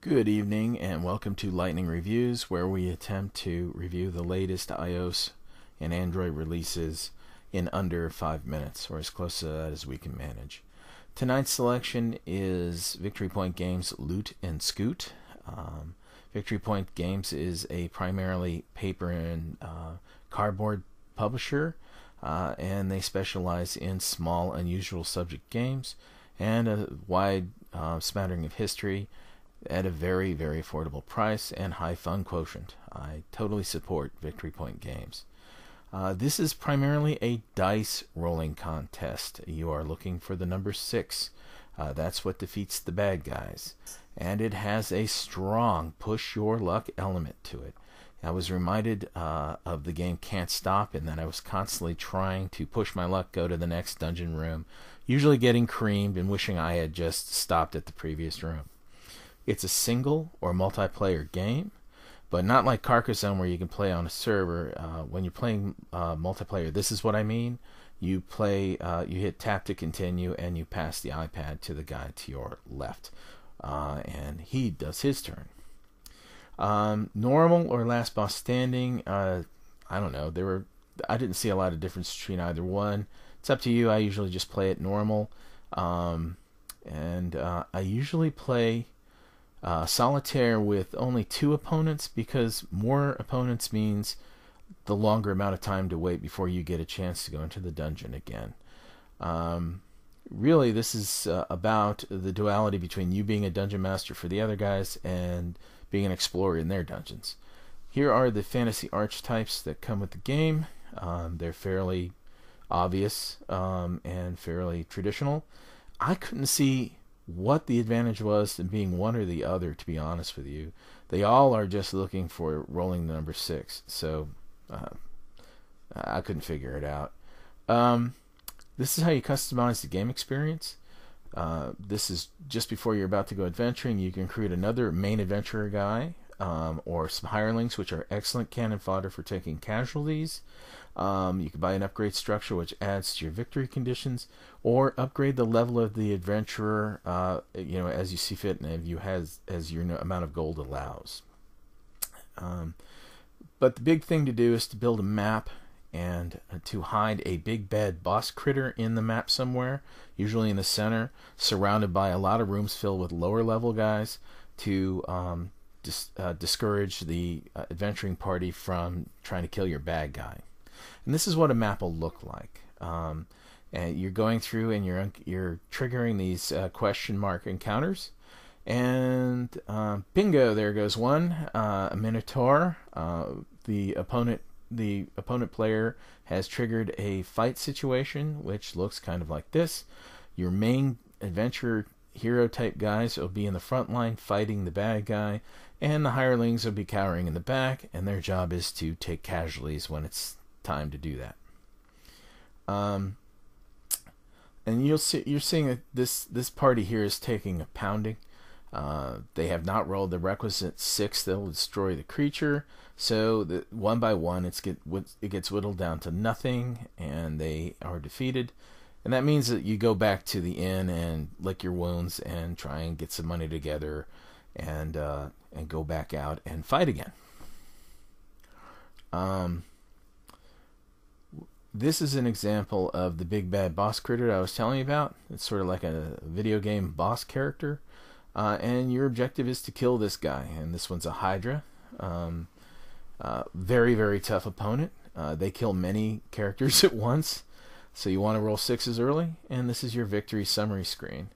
Good evening and welcome to Lightning Reviews, where we attempt to review the latest iOS and Android releases in under 5 minutes, or as close to that as we can manage. Tonight's selection is Victory Point Games' Loot and Scoot. Victory Point Games is a primarily paper and cardboard publisher, and they specialize in small, unusual subject games and a wide smattering of history at a very, very affordable price and high fun quotient. I totally support Victory Point Games. This is primarily a dice rolling contest. You are looking for the number 6. That's what defeats the bad guys. And it has a strong push your luck element to it. I was reminded of the game Can't Stop, in that I was constantly trying to push my luck, go to the next dungeon room, usually getting creamed and wishing I had just stopped at the previous room. It's a single or multiplayer game, but not like Carcassonne where you can play on a server. When you're playing multiplayer, this is what I mean. You play, you hit tap to continue, and you pass the iPad to the guy to your left, and he does his turn. Normal or last boss standing, I don't know. I didn't see a lot of difference between either one. It's up to you. I usually just play it normal, and I usually play solitaire with only 2 opponents, because more opponents means the longer amount of time to wait before you get a chance to go into the dungeon again. Really, this is about the duality between you being a dungeon master for the other guys and being an explorer in their dungeons. Here are the fantasy archetypes that come with the game. They're fairly obvious and fairly traditional. I couldn't see what the advantage was in being one or the other, to be honest with you. They all are just looking for rolling the number 6, so I couldn't figure it out. This is how you customize the game experience. This is just before you're about to go adventuring. You can create another main adventurer guy, or some hirelings, which are excellent cannon fodder for taking casualties. You can buy an upgrade structure which adds to your victory conditions, or upgrade the level of the adventurer, as you see fit and as your amount of gold allows. But the big thing to do is to build a map and to hide a big bad boss critter in the map somewhere, usually in the center, surrounded by a lot of rooms filled with lower level guys to discourage the adventuring party from trying to kill your bad guy. And this is what a map will look like. And you're going through and you're triggering these question mark encounters, and bingo, there goes one. A minotaur. The opponent player has triggered a fight situation, which looks kind of like this. Your main adventure hero type guys will be in the front line fighting the bad guy, and the hirelings will be cowering in the back, and their job is to take casualties when it's time to do that. And you're seeing that this party here is taking a pounding. They have not rolled the requisite 6 that will destroy the creature, so one by one it gets whittled down to nothing, and they are defeated. And that means that you go back to the inn and lick your wounds and try and get some money together, and go back out and fight again. This is an example of the big bad boss critter I was telling you about. It's sort of like a video game boss character. And your objective is to kill this guy. And this one's a Hydra. Very, very tough opponent. They kill many characters at once. So you want to roll 6s early. And this is your victory summary screen.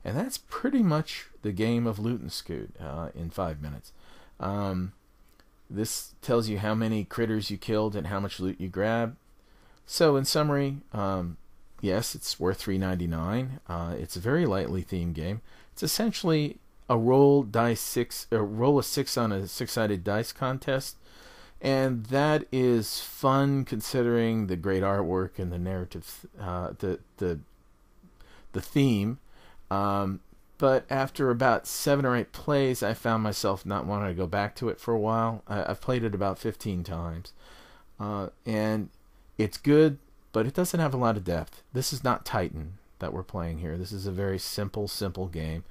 And that's pretty much the game of Loot and Scoot in 5 minutes. This tells you how many critters you killed and how much loot you grabbed. So in summary, yes, it's worth $3.99. It's a very lightly themed game. It's essentially a roll a 6 on a 6-sided dice contest, and that is fun considering the great artwork and the narrative, the theme. But after about 7 or 8 plays, I found myself not wanting to go back to it for a while. I've played it about 15 times, and it's good, but it doesn't have a lot of depth. This is not Titan that we're playing here. This is a very simple game.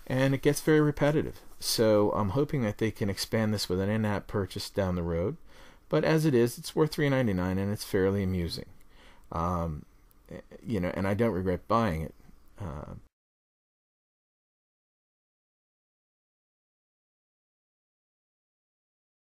and it gets very repetitive. So I'm hoping that they can expand this with an in-app purchase down the road. But as it is, it's worth $3.99 and it's fairly amusing. And I don't regret buying it.